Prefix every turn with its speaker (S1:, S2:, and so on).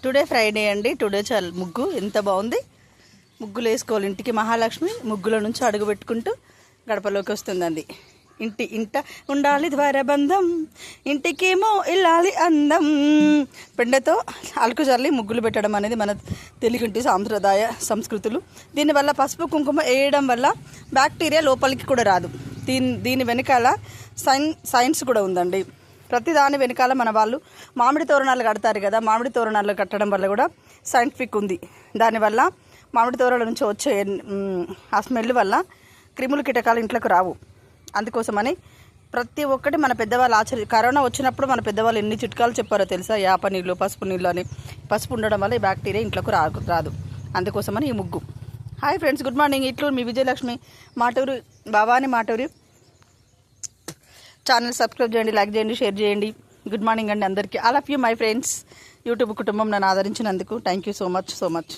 S1: Today Friday అండి. Today చాలా ముగ్గు ఎంత బాగుంది. ముగ్గులు వేసుకోవాలి. ఇంటికి మహాలక్ష్మి ముగ్గుల నుంచి అడుగు పెట్టుకుంటూ గడపలోకి వస్తుందండి. ఇంట ఉండాలి ద్వారబంధం, ఇంటికేమో వెళ్ళాలి అందం. పెండతో అలుకు చల్లి ముగ్గులు పెట్టడం అనేది మన తెలుగింటి సాంప్రదాయ సంస్కృతులు. దీనివల్ల పసుపు కుంకుమ వేయడం వల్ల బ్యాక్టీరియా లోపలికి కూడా రాదు. దీని వెనకాల సైన్స్ కూడా ఉందండి. ప్రతి దాని వెనకాల మన వాళ్ళు మామిడి తోరణాలు కడతారు కదా, మామిడి తోరణాలు కట్టడం వల్ల కూడా సైంటిఫిక్ ఉంది. దానివల్ల మామిడి తోరణాల నుంచి వచ్చే ఆ స్మెల్ వల్ల క్రిములు కీటకాలు ఇంట్లోకి రావు. అందుకోసమని ప్రతి ఒక్కటి మన పెద్దవాళ్ళు కరోనా వచ్చినప్పుడు మన పెద్దవాళ్ళు ఎన్ని చిట్కాలు చెప్పారో తెలుసా? యాప నీళ్ళు, పసుపు నీళ్ళు అని. పసుపు ఉండడం వల్ల ఈ బ్యాక్టీరియా ఇంట్లోకి రాదు. అందుకోసమని ఈ ముగ్గు. Hi friends, good morning. ఇట్లు మీ విజయలక్ష్మి మాటూరి, భవానీ మాటూరి. ఛానల్ సబ్స్క్రైబ్ చేయండి, లైక్ చేయండి, షేర్ చేయండి. గుడ్ మార్నింగ్ అండి అందరికీ. All of you my friends. YouTube కుటుంబం నన్ను ఆదరించినందుకు థ్యాంక్ యూ సో మచ్.